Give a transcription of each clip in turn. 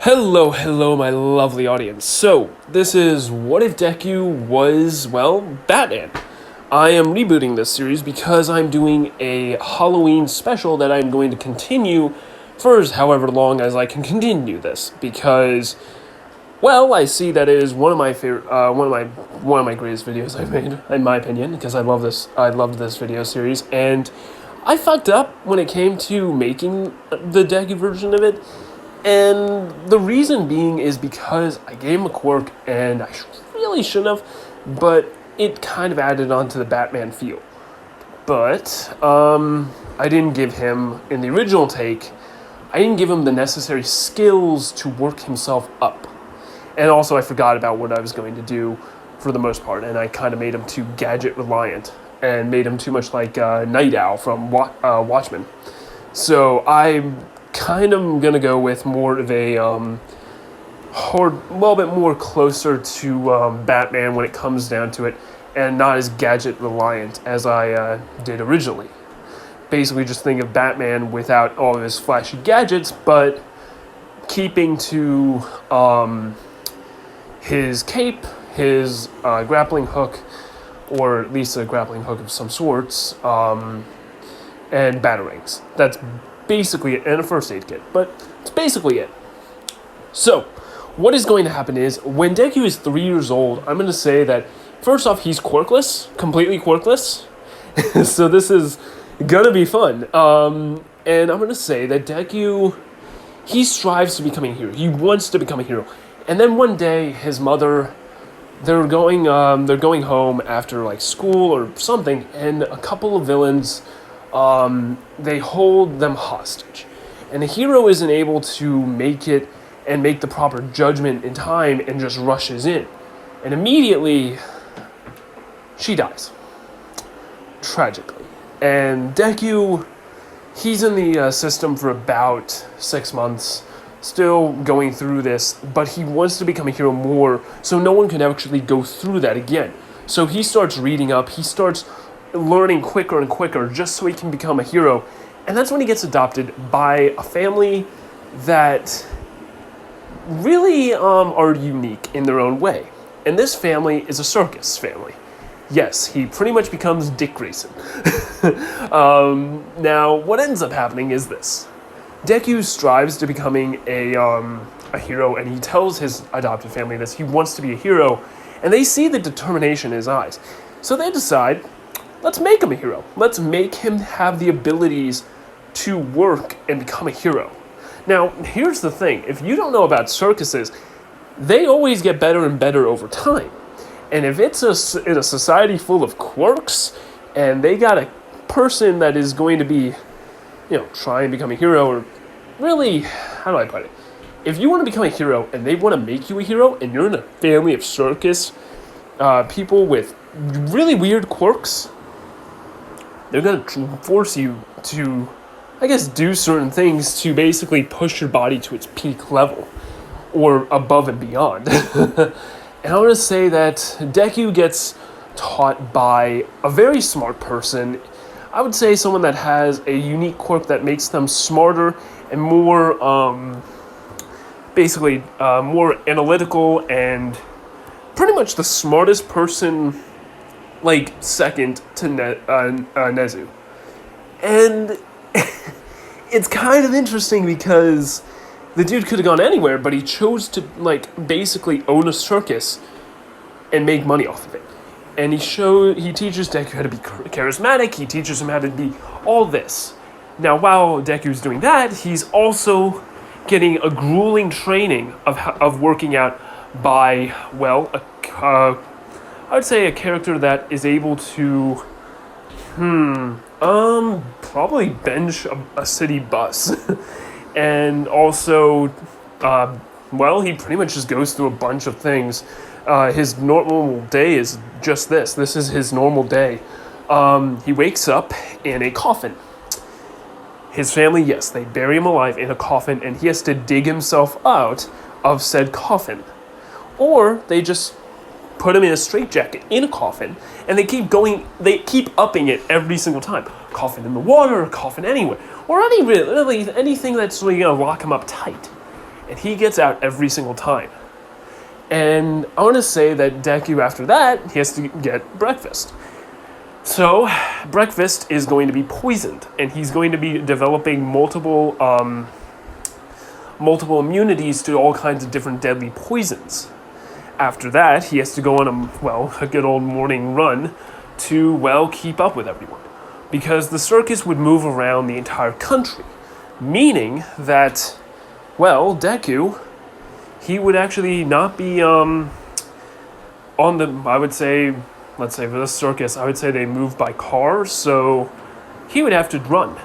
Hello, my lovely audience. So, this is What If Deku Was, Batman. I am rebooting this series because I'm doing a Halloween special that I'm going to continue for however long as I can continue this. Because, I see that it is one of my favorite, one of my greatest videos I've made, in my opinion, because I loved this video series, and I fucked up when it came to making the Deku version of it. And the reason being is because I gave him a quirk, and I really shouldn't have, but it kind of added on to the Batman feel. But I didn't give him, in the original take, I didn't give him the necessary skills to work himself up. And also I forgot about what I was going to do for the most part, and I kind of made him too gadget-reliant, and made him too much like Night Owl from Watchmen. So I'm kind of gonna go with more of a little bit more closer to Batman when it comes down to it, and not as gadget reliant as I did originally. Basically, just think of Batman without all of his flashy gadgets, but keeping to his cape, his grappling hook, or at least a grappling hook of some sorts, and batarangs. That's basically it, and a first aid kit, but it's basically it. So, what is going to happen is, when Deku is 3 years old, I'm going to say that, first off, he's quirkless, completely quirkless, so this is going to be fun, and I'm going to say that Deku, he strives to become a hero, he wants to become a hero, and then one day, his mother, they're going home after, like, school or something, and a couple of villains, they hold them hostage, and the hero isn't able to make it and make the proper judgment in time, and just rushes in, and immediately she dies tragically. And Deku, he's in the system for about 6 months, still going through this, but he wants to become a hero more so no one can actually go through that again. So he starts reading up, he starts learning quicker and quicker just so he can become a hero, and that's when he gets adopted by a family that really are unique in their own way. And this family is a circus family. Yes, he pretty much becomes Dick Grayson. Now, what ends up happening is this. Deku strives to becoming a hero, and he tells his adopted family this. He wants to be a hero, and they see the determination in his eyes. So they decide, let's make him a hero. Let's make him have the abilities to work and become a hero. Now, here's the thing. If you don't know about circuses, they always get better and better over time. And if it's in a society full of quirks, and they got a person that is going to be, try and become a hero, or really, how do I put it? If you want to become a hero, and they want to make you a hero, and you're in a family of circus people with really weird quirks, they're going to force you to, do certain things to basically push your body to its peak level, or above and beyond. And I want to say that Deku gets taught by a very smart person. I would say someone that has a unique quirk that makes them smarter and more, more analytical, and pretty much the smartest person, second to Nezu. And it's kind of interesting because the dude could have gone anywhere, but he chose to, basically own a circus and make money off of it. And he teaches Deku how to be charismatic, he teaches him how to be all this. Now, while Deku's doing that, he's also getting a grueling training of working out by, I would say a character that is able to, probably bench a city bus. And also, he pretty much just goes through a bunch of things. His normal day is just this. This is his normal day. He wakes up in a coffin. His family, yes, they bury him alive in a coffin, and he has to dig himself out of said coffin. Or they just put him in a straitjacket in a coffin, and they keep upping it every single time. Coffin in the water, coffin anywhere, or anything that's really going to lock him up tight. and he gets out every single time. And I want to say that Deku, after that, he has to get breakfast. So, breakfast is going to be poisoned, and he's going to be developing multiple immunities to all kinds of different deadly poisons. After that, he has to go on a good old morning run to, keep up with everyone. Because the circus would move around the entire country, meaning that, Deku, he would actually not be on the, I would say, let's say for the circus, I would say they move by car, so he would have to run.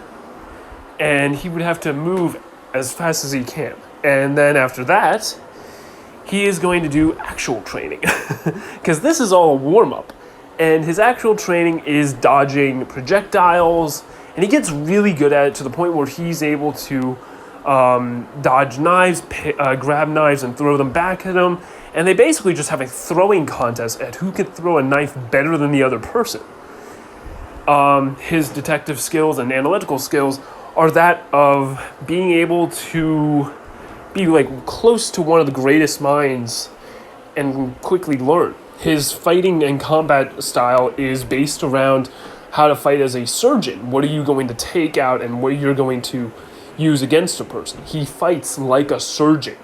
And he would have to move as fast as he can. And then after that, he is going to do actual training. Because this is all a warm-up. And his actual training is dodging projectiles, and he gets really good at it to the point where he's able to dodge knives, grab knives and throw them back at him, and they basically just have a throwing contest at who can throw a knife better than the other person. His detective skills and analytical skills are that of being able to be close to one of the greatest minds and quickly learn. His fighting and combat style is based around how to fight as a surgeon. What are you going to take out and what you're going to use against a person. He fights like a surgeon.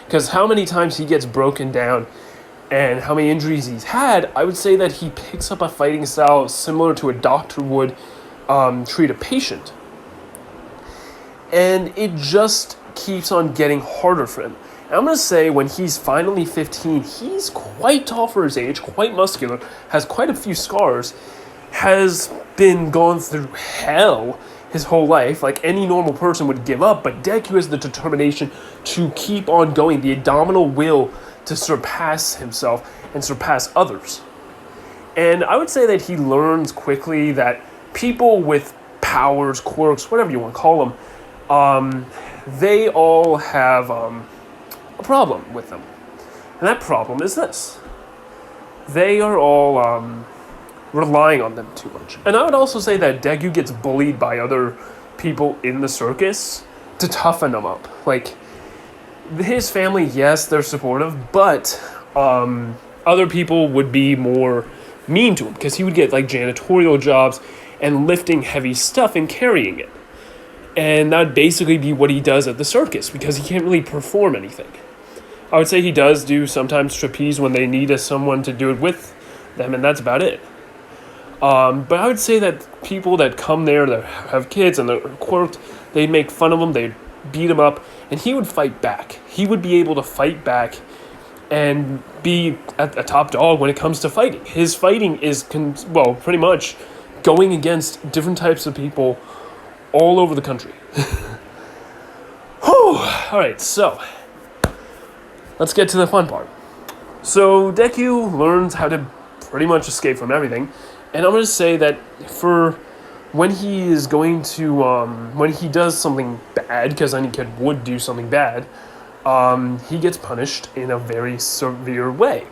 Because how many times he gets broken down and how many injuries he's had, I would say that he picks up a fighting style similar to a doctor would treat a patient. And it just keeps on getting harder for him. And I'm going to say when he's finally 15, he's quite tall for his age, quite muscular, has quite a few scars, has been going through hell his whole life, like any normal person would give up, but Deku has the determination to keep on going, the abdominal will to surpass himself and surpass others. And I would say that he learns quickly that people with powers, quirks, whatever you want to call them, they all have a problem with them. And that problem is this. They are all relying on them too much. And I would also say that Deku gets bullied by other people in the circus to toughen him up. Like, his family, yes, they're supportive, but other people would be more mean to him because he would get like janitorial jobs and lifting heavy stuff and carrying it. And that would basically be what he does at the circus because he can't really perform anything. I would say he does do sometimes trapeze when they need someone to do it with them, and that's about it. But I would say that people that come there that have kids and they're quirked, they make fun of him, they beat him up, and he would fight back. He would be able to fight back and be a top dog when it comes to fighting. His fighting is, pretty much going against different types of people all over the country. Alright, so let's get to the fun part. So Deku learns how to pretty much escape from everything. And I'm going to say that for when he is going to, when he does something bad, because any kid would do something bad, he gets punished in a very severe way.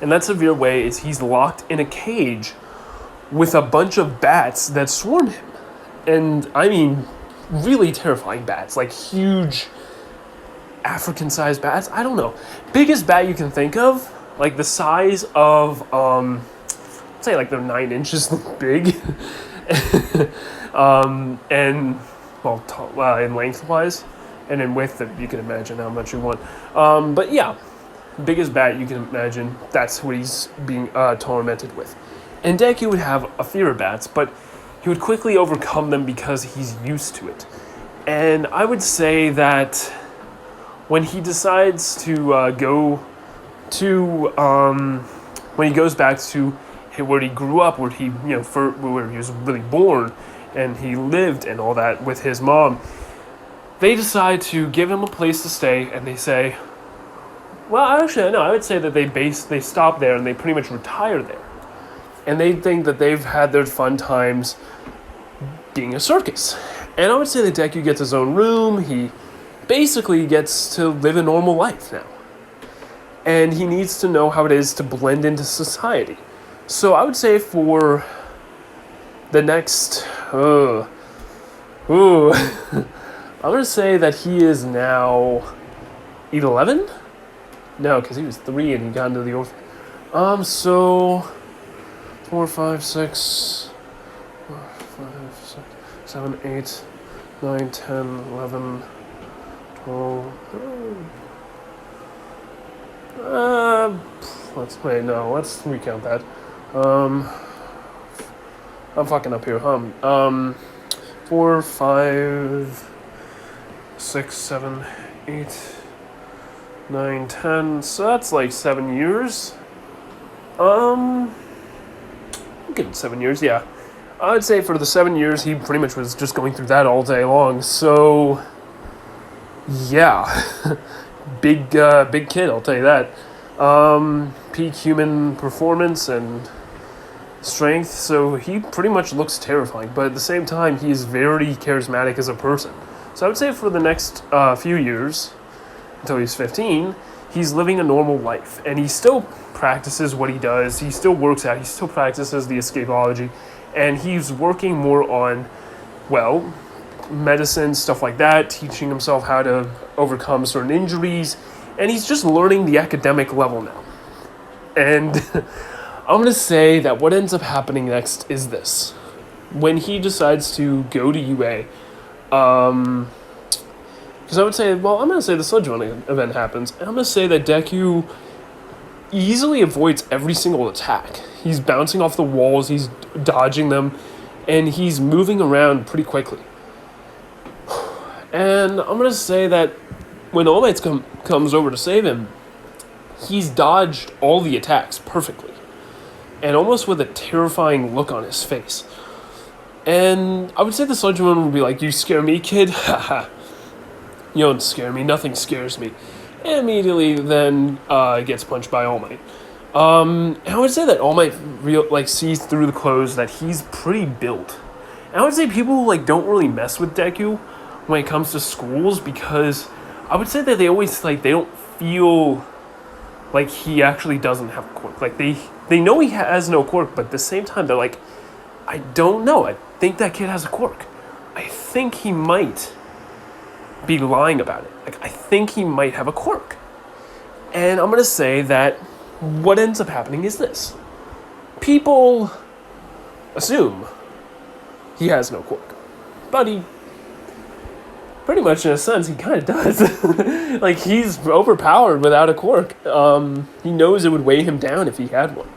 And that severe way is he's locked in a cage with a bunch of bats that swarm him. And I mean, really terrifying bats, like huge African-sized bats. I don't know. Biggest bat you can think of, like the size of, say like they're 9 inches big, and in lengthwise, and in width, you can imagine how much you want. But yeah, biggest bat you can imagine. That's what he's being tormented with. And Deku would have a fear of bats, but he would quickly overcome them because he's used to it. And I would say that when he decides to go to when he goes back to where he grew up, where he where he was really born and he lived and all that with his mom, they decide to give him a place to stay, and they say, well, actually, no, I would say that they stop there and they pretty much retire there. And they think that they've had their fun times being a circus. And I would say that Deku gets his own room. He basically gets to live a normal life now. And he needs to know how it is to blend into society. So I would say for the next, I'm going to say that he is now 11? No, because he was 3 and he got into the orphan. So 4, 5, 6, 4, 5, 6, 7, 8, 9, 10, 11, 12. Let's recount that. I'm fucking up here, 4, 5, 6, 7, 8, 9, 10. So that's like 7 years. I'm getting 7 years, yeah. I'd say for the 7 years, he pretty much was just going through that all day long. So, yeah, big kid, I'll tell you that. Peak human performance and strength, so he pretty much looks terrifying, but at the same time, he is very charismatic as a person. So I would say for the next few years, until he's 15, he's living a normal life, and he still practices what he does, he still works out, he still practices the escapology, and he's working more on, well, medicine, stuff like that, teaching himself how to overcome certain injuries, and he's just learning the academic level now. And I'm going to say that what ends up happening next is this. When he decides to go to UA, because I would say, well, I'm going to say the sludge running event happens, and I'm going to say that Deku easily avoids every single attack. He's bouncing off the walls, he's dodging them, and he's moving around pretty quickly. And I'm going to say that when All Might comes over to save him, he's dodged all the attacks perfectly. And almost with a terrifying look on his face. And I would say the sludge one would be like, "You scare me, kid? Haha. You don't scare me, nothing scares me." And immediately then gets punched by All Might. And I would say that All Might sees through the clothes that he's pretty built. And I would say people don't really mess with Deku when it comes to schools, because I would say that they always they don't feel like he actually doesn't have a quirk. They know he has no quirk, but at the same time they're like, "I don't know. I think that kid has a quirk. I think he might be lying about it. I think he might have a quirk." And I'm gonna say that what ends up happening is this: people assume he has no quirk, but he pretty much, in a sense, he kind of does. He's overpowered without a quirk. He knows it would weigh him down if he had one.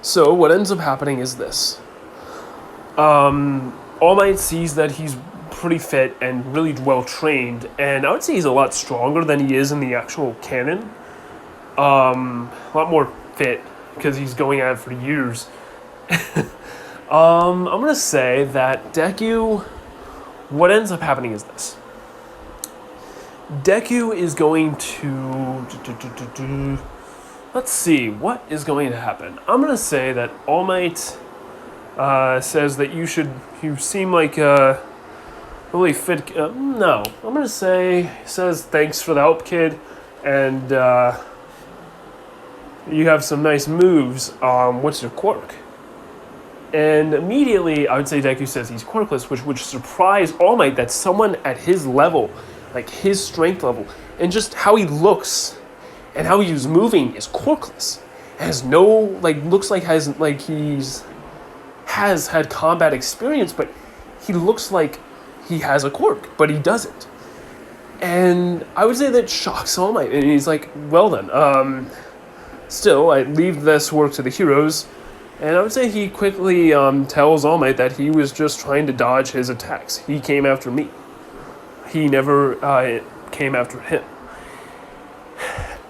So what ends up happening is this. All Might sees that he's pretty fit and really well trained, and I would say he's a lot stronger than he is in the actual canon. A lot more fit, because he's going at it for years. I'm going to say that Deku... What ends up happening is this. Deku is going to... Let's see, what is going to happen? I'm going to say that All Might says that you seem like a really fit... no, I'm going to say, says, "Thanks for the help, kid, and you have some nice moves. What's your quirk?" And immediately, I would say Deku says he's quirkless, which would surprise All Might that someone at his level, his strength level, and just how he looks and how he's moving is quirkless. Has no, looks like he's has had combat experience, but he looks like he has a quirk, but he doesn't. And I would say that shocks All Might, and he's like, "Well then, still, I leave this work to the heroes." And I would say he quickly tells All Might that he was just trying to dodge his attacks. He came after me. He never came after him.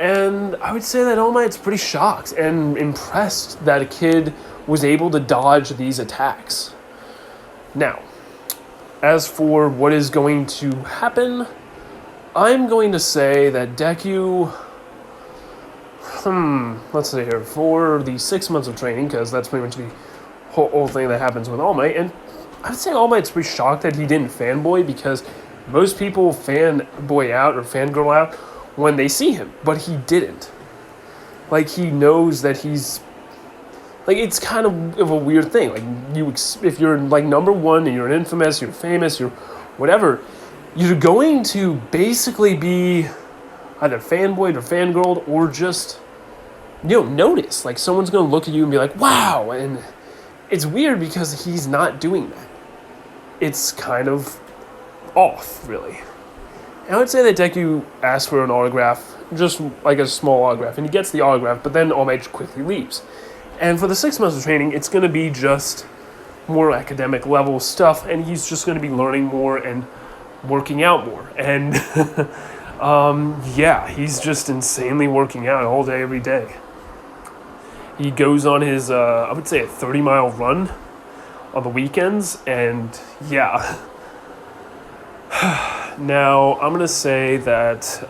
And I would say that All Might's pretty shocked and impressed that a kid was able to dodge these attacks. Now, as for what is going to happen, I'm going to say that Deku... let's see here, for the 6 months of training, because that's pretty much the whole thing that happens with All Might, and I'd say All Might's pretty shocked that he didn't fanboy, because most people fanboy out or fangirl out when they see him, but he didn't. He knows that he's... it's kind of a weird thing. If you're, number one, and you're infamous, you're famous, you're whatever, you're going to basically be either fanboyed or fangirled or just, notice. Like, someone's going to look at you and be like, wow. And it's weird because he's not doing that. It's kind of off, really. And I would say that Deku asks for an autograph, just like a small autograph, and he gets the autograph, but then All Might quickly leaves. And for the 6 months of training, it's going to be just more academic level stuff, and he's just going to be learning more and working out more. And he's just insanely working out all day, every day. He goes on his, I would say, a 30-mile run on the weekends, and yeah. Now, I'm going to say that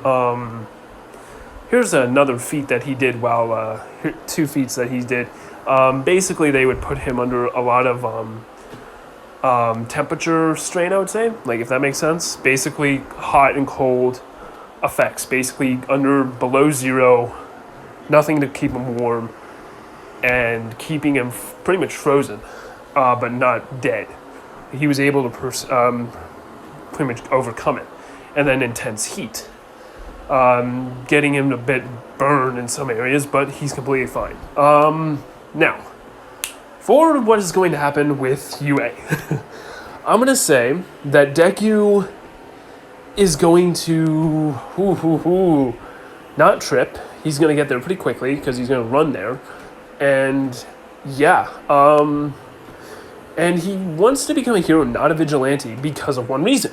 here's another feat that he did while, 2 feats that he did. Basically, they would put him under a lot of temperature strain, I would say, like, if that makes sense. Basically, hot and cold effects. Basically, below 0, nothing to keep him warm, and keeping him pretty much frozen, but not dead. He was able to pretty much overcome it. And then intense heat, getting him a bit burned in some areas, but he's completely fine. Now, for what is going to happen with UA, I'm going to say that Deku is going to not trip. He's going to get there pretty quickly because he's going to run there. And yeah, and he wants to become a hero, not a vigilante, because of one reason.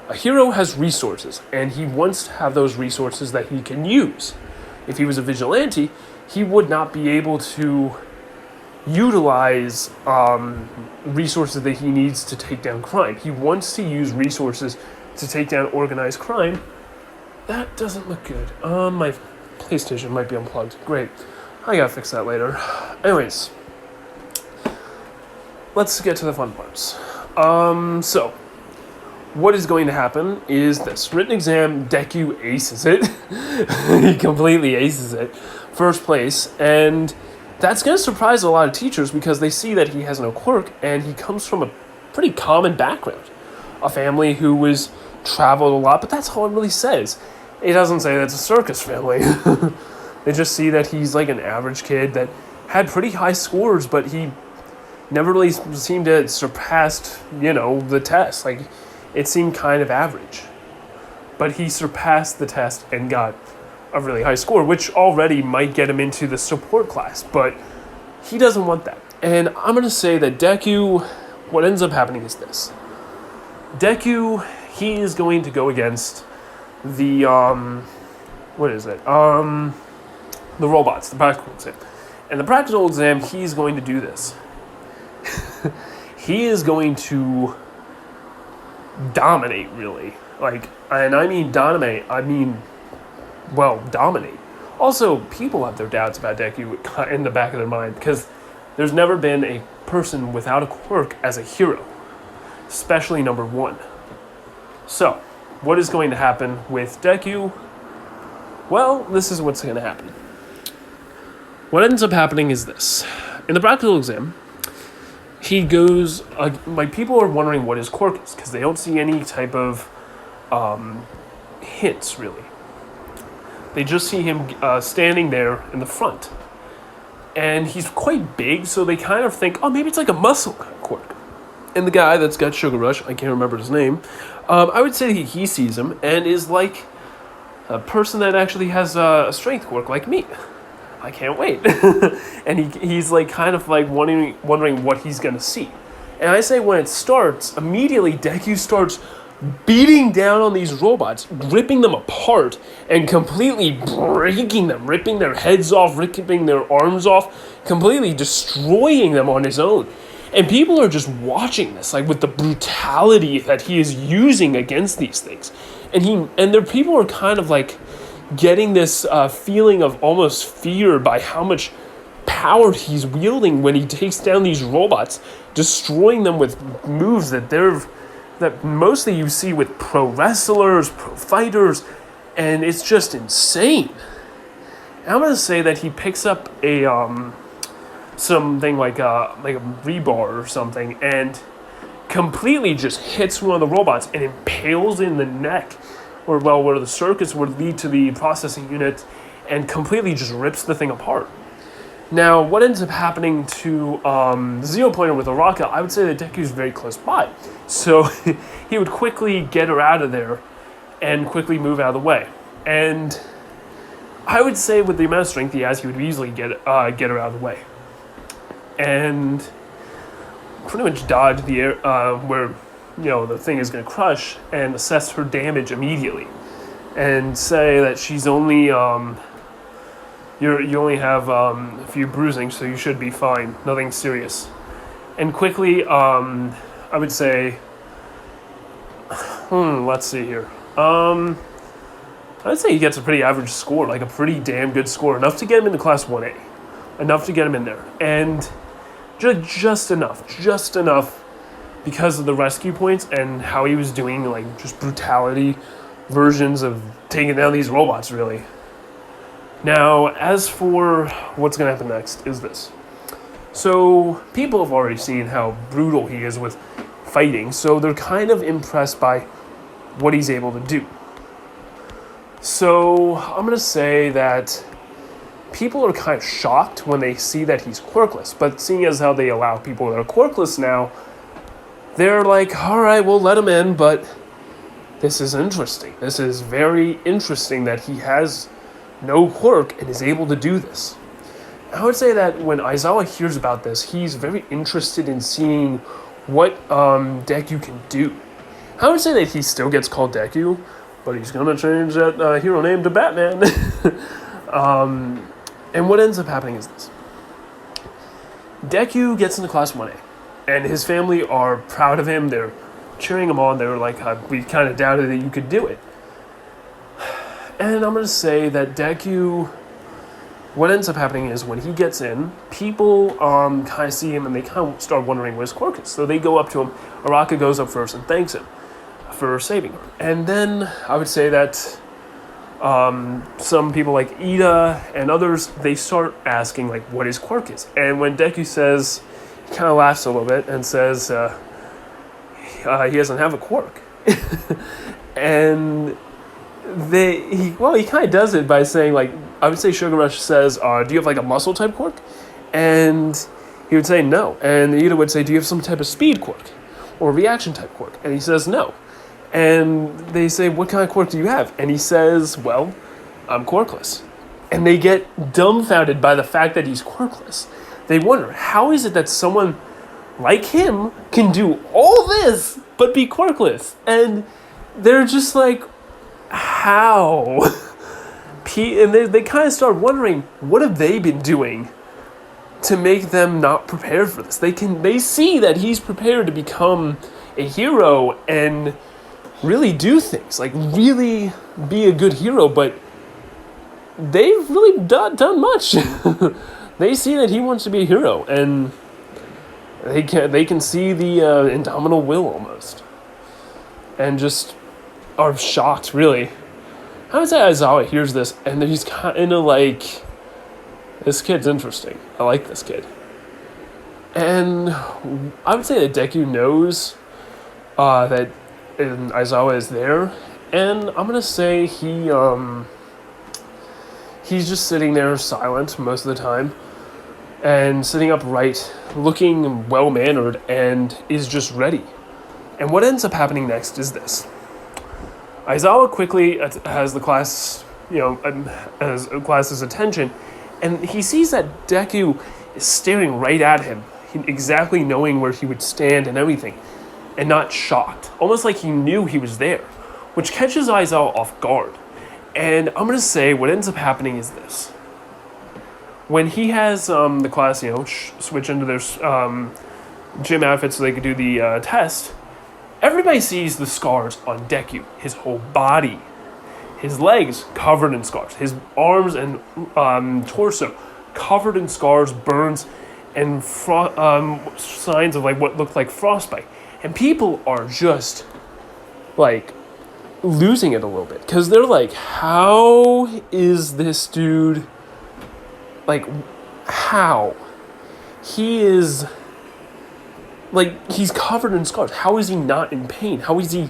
A hero has resources, and he wants to have those resources that he can use. If he was a vigilante, he would not be able to utilize resources that he needs to take down crime. He wants to use resources to take down organized crime. That doesn't look good. My PlayStation might be unplugged. Great. I gotta fix that later. Anyways, let's get to the fun parts. So, what is going to happen is this. Written exam, Deku aces it. He completely aces it. First place. And that's going to surprise a lot of teachers because they see that he has no quirk and he comes from a pretty common background. A family who was traveled a lot, but that's all it really says. It doesn't say that's a circus family. They just see that he's like an average kid that had pretty high scores, but he never really seemed to surpass, the test. Like, it seemed kind of average. But he surpassed the test and got a really high score, which already might get him into the support class, but he doesn't want that. And I'm going to say that Deku, what ends up happening is this. Deku, he is going to go against the, the robots, the practical exam. And the practical exam, he's going to do this. He is going to dominate, really. And I mean dominate, dominate. Also, people have their doubts about Deku in the back of their mind because there's never been a person without a quirk as a hero, especially number 1. So, what is going to happen with Deku? Well, this is what's going to happen. What ends up happening is this. In the practical exam, he goes, people are wondering what his quirk is because they don't see any type of hints, really. They just see him standing there in the front. And he's quite big, so they kind of think, maybe it's like a muscle quirk. And the guy that's got Sugar Rush, I can't remember his name, I would say he sees him and is like a person that actually has a strength quirk like me. I can't wait. And he's like kind of like wondering what he's going to see. And I say when it starts, immediately Deku starts beating down on these robots, ripping them apart, and completely breaking them, ripping their heads off, ripping their arms off, completely destroying them on his own. And people are just watching this, like with the brutality that he is using against these things. And their people are kind of like getting this feeling of almost fear by how much power he's wielding when he takes down these robots, destroying them with moves that mostly you see with pro wrestlers, pro fighters, and it's just insane. And I'm gonna say that he picks up something like a rebar or something and completely just hits one of the robots and impales in the neck, or well, where the circus would lead to the processing unit, and completely just rips the thing apart. Now, what ends up happening to the Zero Pointer with Araka, I would say that Deku's very close by. So he would quickly get her out of there and quickly move out of the way. And I would say with the amount of strength he has, he would easily get her out of the way. And pretty much dodge the air where the thing is going to crush, and assess her damage immediately. And say that she's only... You only have a few bruising, so you should be fine. Nothing serious. And quickly, I would say... let's see here. I would say he gets a pretty average score, like a pretty damn good score. Enough to get him into Class 1A. Enough to get him in there. And just enough because of the rescue points and how he was doing, like, just brutality versions of taking down these robots, really. Now, as for what's going to happen next is this. So, people have already seen how brutal he is with fighting, so they're kind of impressed by what he's able to do. So, I'm going to say that people are kind of shocked when they see that he's quirkless, but seeing as how they allow people that are quirkless now, they're like, alright, we'll let him in, but this is interesting. This is very interesting that he has no quirk and is able to do this. I would say that when Aizawa hears about this, he's very interested in seeing what Deku can do. I would say that he still gets called Deku, but he's going to change that hero name to Batman. And what ends up happening is this. Deku gets into Class 1A, and his family are proud of him. They're cheering him on. They're like, we kind of doubted that you could do it. And I'm going to say that Deku, what ends up happening is when he gets in, people kind of see him and they kind of start wondering what his quirk is. So they go up to him. Araka goes up first and thanks him for saving her. And then I would say that some people like Ida and others, they start asking like what his quirk is. And when Deku says, he kind of laughs a little bit and says he doesn't have a quirk. And he kind of does it by saying, like, I would say Sugar Rush says, do you have like a muscle type quirk? And he would say no. And Ida would say, do you have some type of speed quirk or reaction type quirk? And he says no. And they say, what kind of quirk do you have? And he says, well, I'm quirkless. And they get dumbfounded by the fact that he's quirkless. They wonder, how is it that someone like him can do all this but be quirkless? And they're just like, how? And they kind of start wondering, what have they been doing to make them not prepared for this? They see that he's prepared to become a hero and really do things, like really be a good hero, but they've really done much. They see that he wants to be a hero, and they can see the indomitable will almost, and just are shocked, really. I would say Aizawa hears this, and he's kind of like, this kid's interesting. I like this kid. And I would say that Deku knows that Aizawa is there, and I'm going to say he's just sitting there silent most of the time, and sitting upright, looking well-mannered, and is just ready. And what ends up happening next is this. Aizawa quickly has the class, has class's attention, and he sees that Deku is staring right at him, exactly knowing where he would stand and everything, and not shocked, almost like he knew he was there, which catches Aizawa off guard. And I'm going to say what ends up happening is this. When he has the class, switch into their gym outfits so they could do the test, everybody sees the scars on Deku, his whole body, his legs covered in scars, his arms and torso covered in scars, burns, and signs of like what looked like frostbite. And people are just like losing it a little bit because they're like, how is this dude, like, how? He is like, he's covered in scars. How is he not in pain? How is he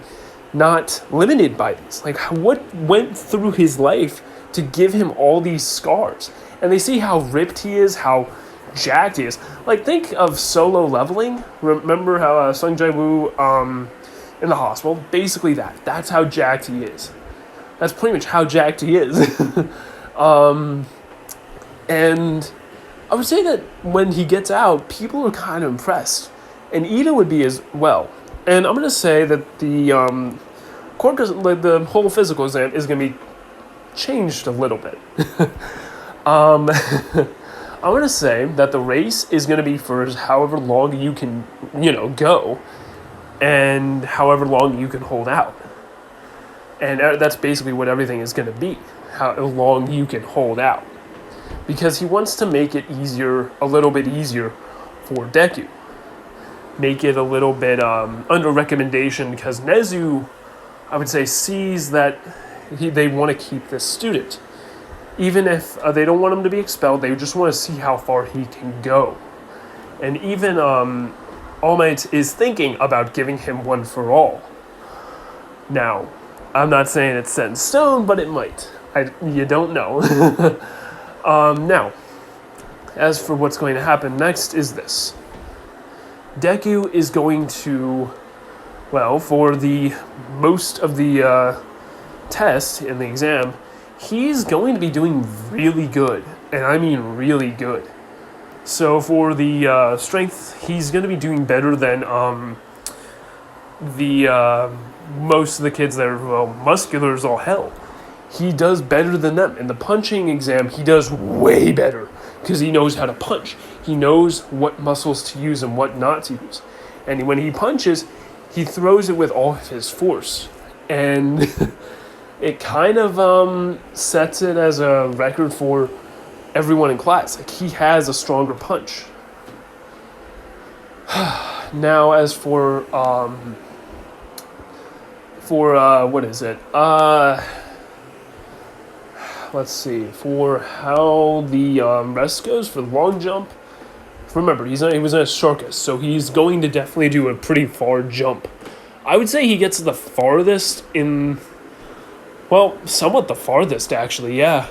not limited by these? Like, what went through his life to give him all these scars? And they see how ripped he is, how jacked he is. Like, think of Solo Leveling. Remember how Sung Jae-woo in the hospital? Basically that. That's how jacked he is. That's pretty much how jacked he is. And I would say that when he gets out, people are kind of impressed. And Ida would be as well. And I'm going to say that the the whole physical exam is going to be changed a little bit. I'm going to say that the race is going to be for however long you can, go, and however long you can hold out. And that's basically what everything is going to be, how long you can hold out. Because he wants to make it easier, a little bit easier for Deku. Make it a little bit under recommendation, because Nezu, I would say, sees that they want to keep this student. Even if they don't want him to be expelled, they just want to see how far he can go. And even All Might is thinking about giving him one for all. Now, I'm not saying it's set in stone, but it might. You don't know. Now, as for what's going to happen next is this. Deku is going to, for the most of the test in the exam, he's going to be doing really good, and I mean really good. So for the strength, he's going to be doing better than the most of the kids that are muscular as all hell. He does better than them. In the punching exam, he does way better because he knows how to punch. He knows what muscles to use and what not to use. And when he punches, he throws it with all of his force. And it kind of sets it as a record for everyone in class. Like, he has a stronger punch. Now, as for what is it? Let's see. For how the rest goes for the long jump. Remember, he was in a circus, so he's going to definitely do a pretty far jump. I would say he gets the farthest somewhat the farthest, actually, yeah.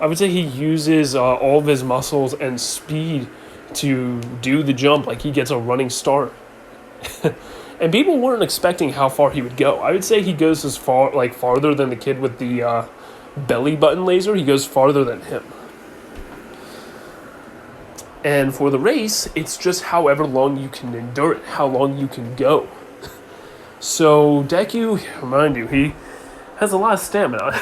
I would say he uses all of his muscles and speed to do the jump, like he gets a running start. And people weren't expecting how far he would go. I would say he goes as far, farther than the kid with the belly button laser. He goes farther than him. And for the race, it's just however long you can endure it, how long you can go. So Deku, remind you, he has a lot of stamina.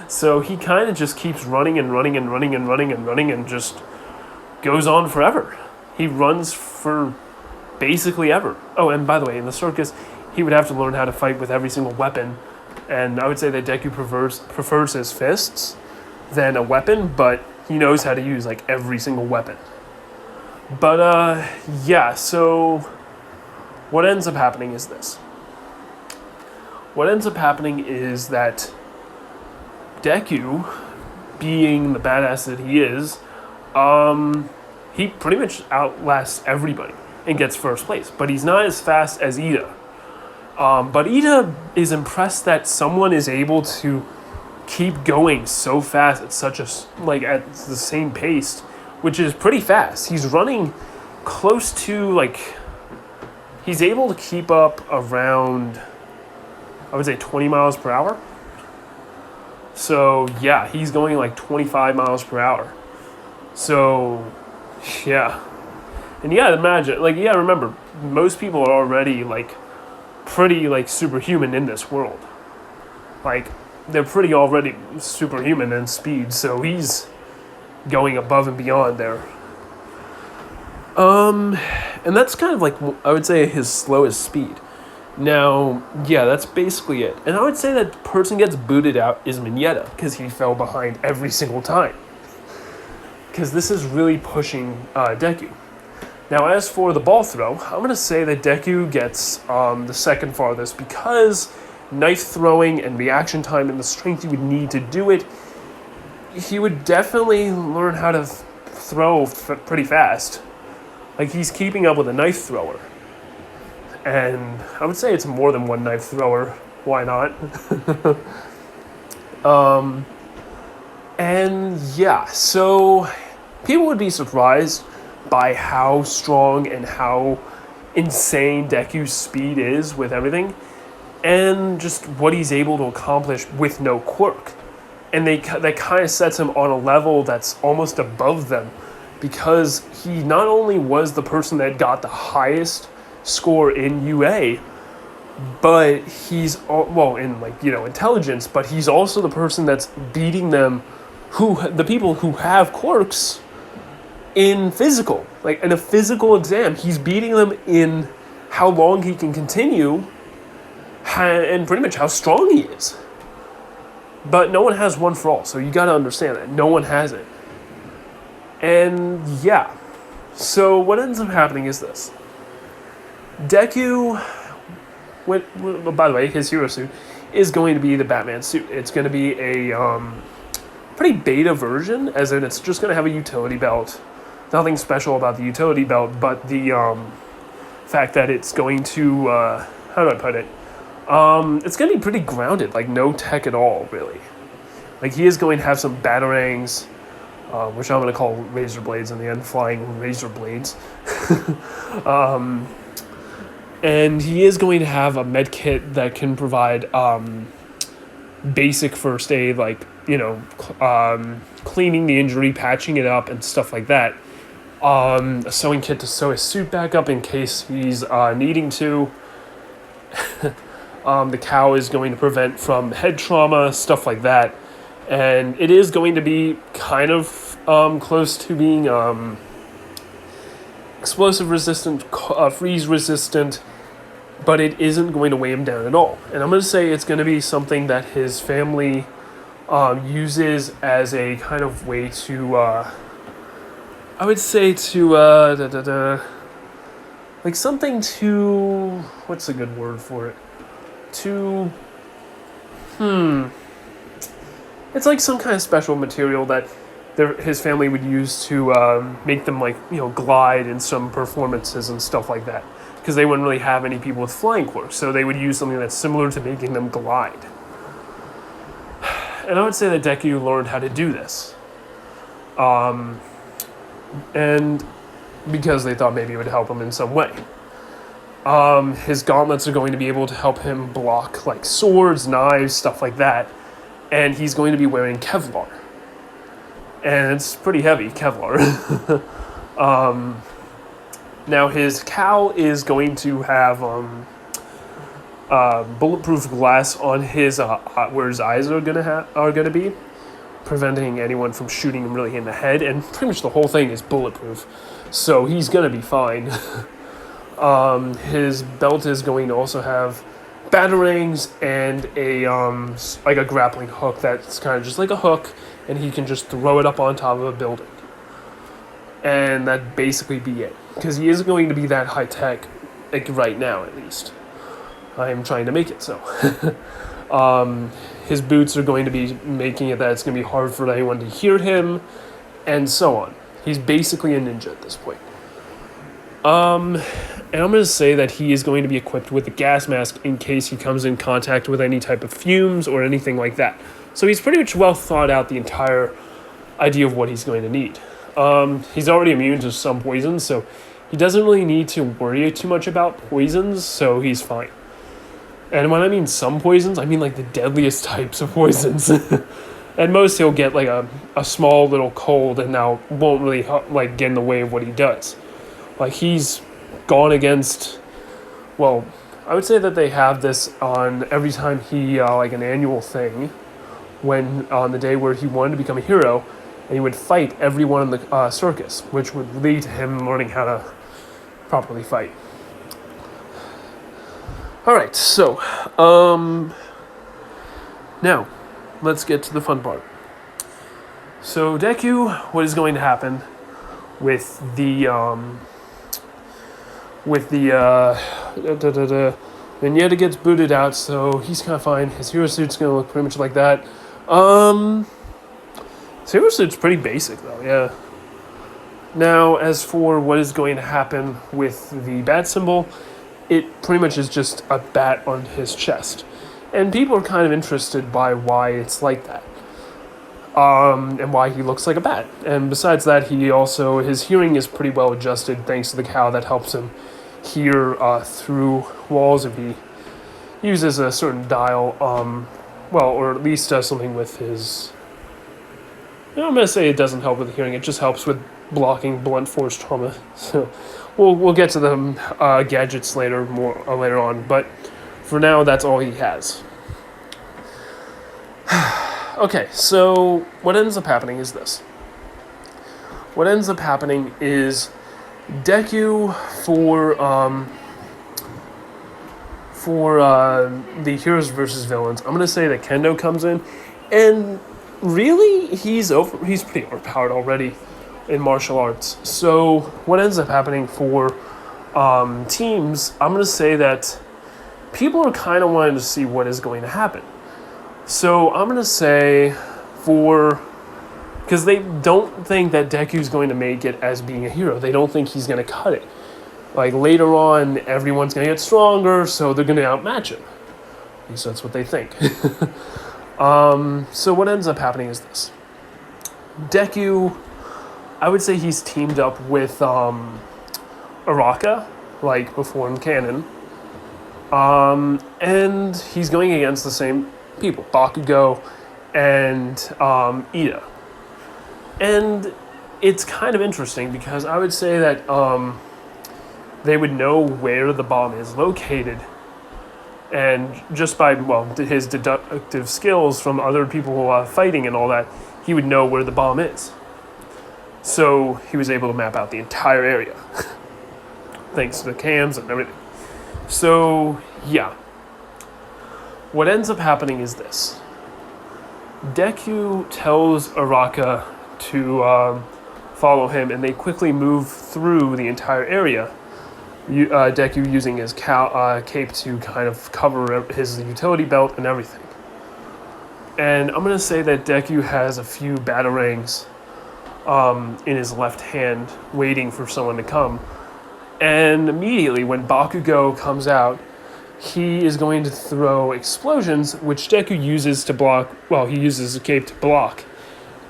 So he kind of just keeps running and running and running and running and running and just goes on forever. He runs for basically ever. Oh, and by the way, in the circus, he would have to learn how to fight with every single weapon. And I would say that Deku prefers his fists than a weapon, but he knows how to use every single weapon. But yeah, so what ends up happening is this. What ends up happening is that Deku, being the badass that he is, he pretty much outlasts everybody and gets first place. But he's not as fast as Ida. But Ida is impressed that someone is able to keep going so fast at such at the same pace, which is pretty fast. He's running close to he's able to keep up around, I would say, 20 miles per hour. So yeah, he's going 25 miles per hour. So yeah. And yeah, imagine, remember, most people are already pretty superhuman in this world. They're pretty already superhuman in speed, so he's going above and beyond there. And that's kind of I would say his slowest speed. Now, yeah, that's basically it. And I would say that the person gets booted out is Mineta, because he fell behind every single time. Because this is really pushing Deku. Now, as for the ball throw, I'm going to say that Deku gets the second farthest, because knife throwing and reaction time and the strength you would need to do it, he would definitely learn how to throw pretty fast. Like, he's keeping up with a knife thrower. And I would say it's more than one knife thrower. Why not? And yeah, so people would be surprised by how strong and how insane Deku's speed is with everything, and just what he's able to accomplish with no quirk. And that kind of sets him on a level that's almost above them, because he not only was the person that got the highest score in UA, but he's in intelligence, but he's also the person that's beating them, the people who have quirks in physical, like in a physical exam. He's beating them in how long he can continue and pretty much how strong he is. But no one has one for all, so you got to understand that no one has it. And yeah, so what ends up happening is this: Deku, by the way, his hero suit is going to be the Batman suit. It's going to be a pretty beta version, as in it's just going to have a utility belt. Nothing special about the utility belt, but the fact that it's going to, how do I put it? It's going to be pretty grounded, like no tech at all, really. Like, he is going to have some batarangs, which I'm going to call razor blades in the end, flying razor blades. And he is going to have a med kit that can provide basic first aid, like, cleaning the injury, patching it up, and stuff like that. A sewing kit to sew his suit back up in case he's needing to. The cow is going to prevent from head trauma, stuff like that. And it is going to be kind of close to being explosive resistant, freeze resistant, but it isn't going to weigh him down at all. And I'm going to say it's going to be something that his family uses as a kind of way to, I would say to, like something to, what's a good word for it? It's like some kind of special material that his family would use to make them, like, glide in some performances and stuff like that. Because they wouldn't really have any people with flying quirks, so they would use something that's similar to making them glide. And I would say that Deku learned how to do this. And because they thought maybe it would help him in some way. His gauntlets are going to be able to help him block, like, swords, knives, stuff like that. And he's going to be wearing Kevlar. And it's pretty heavy, Kevlar. Now, his cowl is going to have bulletproof glass on his where his eyes are gonna be, preventing anyone from shooting him really in the head. And pretty much the whole thing is bulletproof, so he's gonna be fine. His belt is going to also have batarangs and a like a grappling hook that's kind of just like a hook, and he can just throw it up on top of a building. And that'd basically be it, because he isn't going to be that high tech, like right now at least. I am trying to make it so. His boots are going to be making it that it's going to be hard for anyone to hear him, and so on. He's basically a ninja at this point. And I'm going to say that he is going to be equipped with a gas mask in case he comes in contact with any type of fumes or anything like that. So he's pretty much well thought out the entire idea of what he's going to need. He's already immune to some poisons, so he doesn't really need to worry too much about poisons, so he's fine. And when I mean some poisons, I mean like the deadliest types of poisons. At most, he'll get like a small little cold, and now won't really like get in the way of what he does. Like, he's gone against, well, I would say that they have this on every time he, like an annual thing, when on the day where he wanted to become a hero, and he would fight everyone in the circus, which would lead to him learning how to properly fight. Alright, so, now, let's get to the fun part. So, Deku, what is going to happen with the Vignetta gets booted out, so he's kind of fine. His hero suit's going to look pretty much like that. His hero suit's pretty basic, though, yeah. Now, as for what is going to happen with the bat symbol, it pretty much is just a bat on his chest. And people are kind of interested by why it's like that. And why he looks like a bat. And besides that, his hearing is pretty well adjusted thanks to the cow that helps him hear through walls if he uses a certain dial, or at least does something with his... I'm going to say it doesn't help with hearing, it just helps with blocking blunt force trauma. So we'll get to the gadgets later on, but for now, that's all he has. Okay, so what ends up happening is this. What ends up happening is Deku for the heroes versus villains. I'm gonna say that Kendo comes in, and really he's pretty overpowered already in martial arts. So what ends up happening for teams? I'm gonna say that people are kind of wanting to see what is going to happen. So I'm going to say because they don't think that Deku's going to make it as being a hero. They don't think he's going to cut it. Like later on, everyone's going to get stronger, so they're going to outmatch him. At least that's what they think. So what ends up happening is this. Deku, I would say he's teamed up with Araka, like before in canon. And he's going against the same people, Bakugo and Ida. And it's kind of interesting because I would say that they would know where the bomb is located, and just by his deductive skills from other people fighting and all that, he would know where the bomb is. So he was able to map out the entire area thanks to the cams and everything. So yeah. What ends up happening is this. Deku tells Araka to follow him, and they quickly move through the entire area. Deku using his cape to kind of cover his utility belt and everything. And I'm going to say that Deku has a few batarangs in his left hand waiting for someone to come. And immediately when Bakugo comes out, he is going to throw explosions, which Deku uses to block. Well, he uses his cape to block,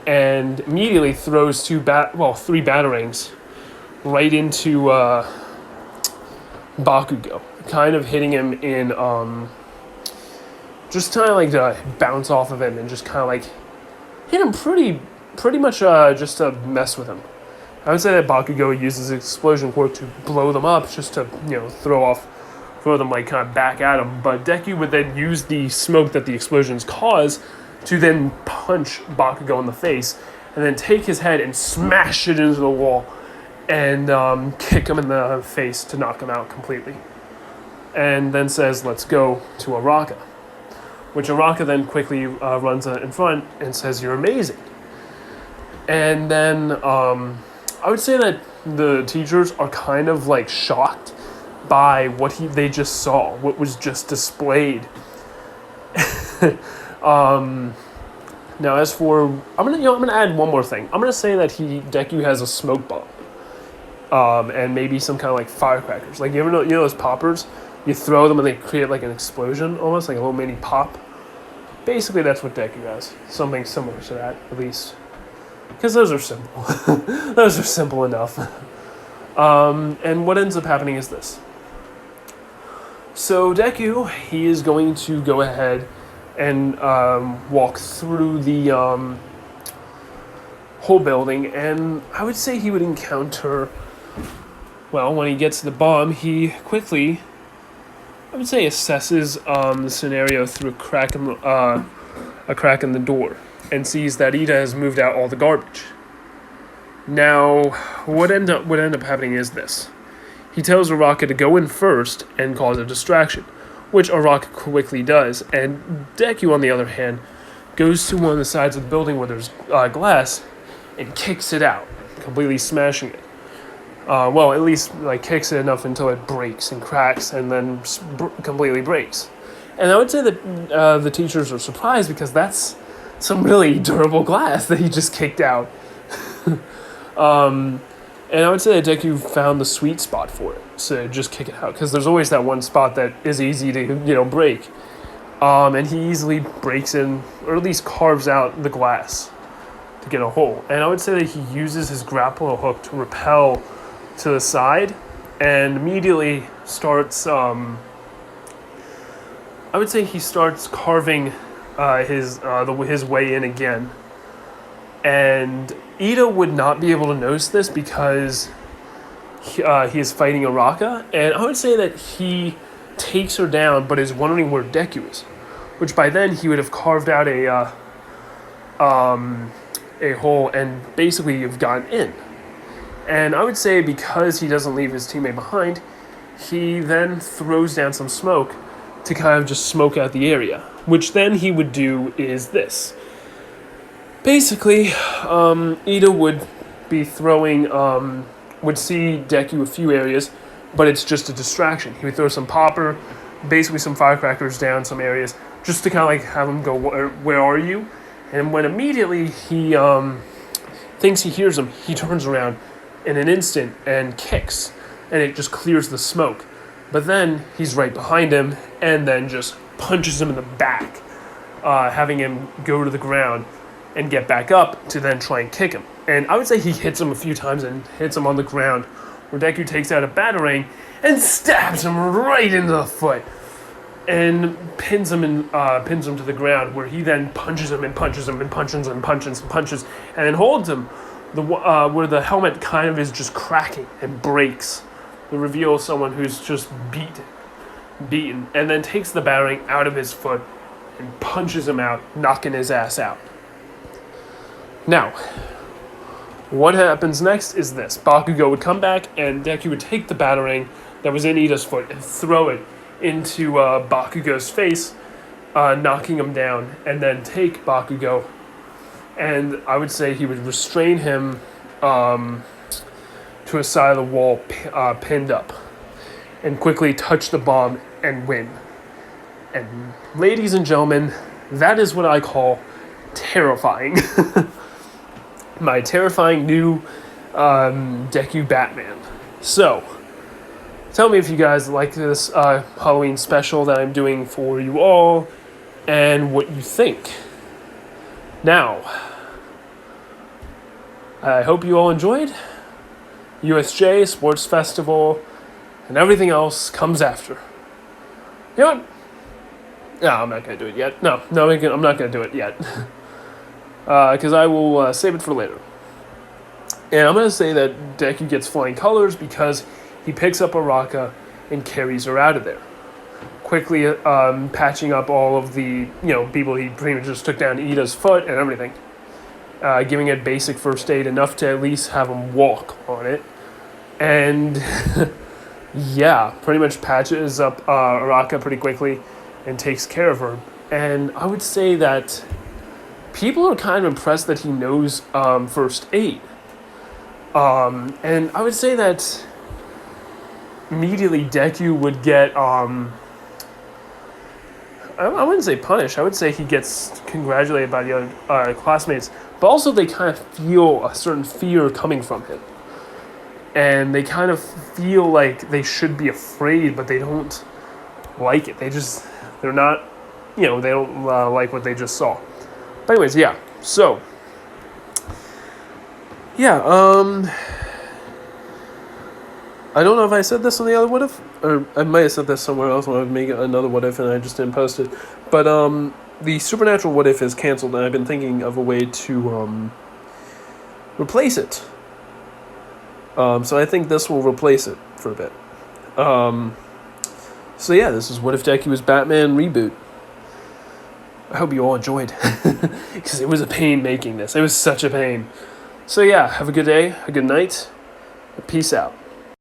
and immediately throws three batarangs right into Bakugo, kind of hitting him in, just kind of like to bounce off of him and just kind of like hit him pretty much just to mess with him. I would say that Bakugo uses explosion quirk to blow them up, just to throw them like kind of back at him, but Deku would then use the smoke that the explosions cause to then punch Bakugo in the face, and then take his head and smash it into the wall, and kick him in the face to knock him out completely. And then says, "Let's go," to Araka, which Araka then quickly runs in front and says, "You're amazing." And then I would say that the teachers are kind of like shocked by what they just saw, what was just displayed. Now, as for I'm gonna add one more thing. I'm gonna say that Deku has a smoke bomb, and maybe some kind of like firecrackers. Like you know those poppers, you throw them and they create like an explosion, almost like a little mini pop. Basically, that's what Deku has. Something similar to that, at least, because those are simple. Those are simple enough. And what ends up happening is this. So Deku, he is going to go ahead and walk through the whole building, and I would say he would encounter, when he gets to the bomb, he quickly, I would say, assesses the scenario through a crack in the door, and sees that Ida has moved out all the garbage. Now, what end up happening is this. He tells Araka to go in first and cause a distraction, which Araka quickly does, and Deku, on the other hand, goes to one of the sides of the building where there's glass and kicks it out, completely smashing it. At least kicks it enough until it breaks and cracks and then completely breaks. And I would say that the teachers are surprised because that's some really durable glass that he just kicked out. And I would say that Deku found the sweet spot for it, so just kick it out, because there's always that one spot that is easy to break. And he easily breaks in, or at least carves out the glass to get a hole. And I would say that he uses his grapple hook to repel to the side and immediately starts, I would say he starts carving his way in again. And Ida would not be able to notice this because he is fighting Araka. And I would say that he takes her down, but is wondering where Deku is, which by then he would have carved out a hole and basically have gotten in. And I would say because he doesn't leave his teammate behind, he then throws down some smoke to kind of just smoke out the area, which then he would do is this. Basically, Ida would be throwing, would see Deku a few areas, but it's just a distraction. He would throw some popper, basically some firecrackers down some areas, just to kind of like have him go, where are you? And when immediately he thinks he hears him, he turns around in an instant and kicks, and it just clears the smoke. But then he's right behind him and then just punches him in the back, having him go to the ground and get back up to then try and kick him. And I would say he hits him a few times and hits him on the ground, where Deku takes out a batarang and stabs him right into the foot and pins him to the ground, where he then punches him and punches him and punches and punches and punches and then holds him where the helmet kind of is just cracking and breaks. The reveal of someone who's just beaten, and then takes the batarang out of his foot and punches him out, knocking his ass out. Now, what happens next is this. Bakugo would come back, and Deku would take the batarang that was in Ida's foot and throw it into Bakugo's face, knocking him down, and then take Bakugo. And I would say he would restrain him to a side of the wall, pinned up, and quickly touch the bomb and win. And ladies and gentlemen, that is what I call terrifying. My terrifying new Deku Batman. So, tell me if you guys like this Halloween special that I'm doing for you all, and what you think. Now, I hope you all enjoyed. USJ, Sports Festival, and everything else comes after. You know what? No, I'm not going to do it yet. No, I'm not going to do it yet. Because I will save it for later. And I'm going to say that Deku gets flying colors because he picks up Araka and carries her out of there, quickly patching up all of the people he pretty much just took down Ida's foot and everything, giving it basic first aid, enough to at least have him walk on it, and yeah, pretty much patches up Araka pretty quickly and takes care of her. And I would say that people are kind of impressed that he knows first aid. And I would say that immediately Deku would get, I wouldn't say punished, I would say he gets congratulated by the other classmates, but also they kind of feel a certain fear coming from him. And they kind of feel like they should be afraid, but they don't like it. They're not, they don't like what they just saw. But anyways, yeah, so, yeah, I don't know if I said this on the other What If, or I might have said this somewhere else when I was making another What If and I just didn't post it, but the Supernatural What If is canceled, and I've been thinking of a way to replace it. So I think this will replace it for a bit. So yeah, this is What If Deku was Batman Reboot. I hope you all enjoyed, because it was a pain making this. It was such a pain. So yeah, have a good day, a good night, peace out.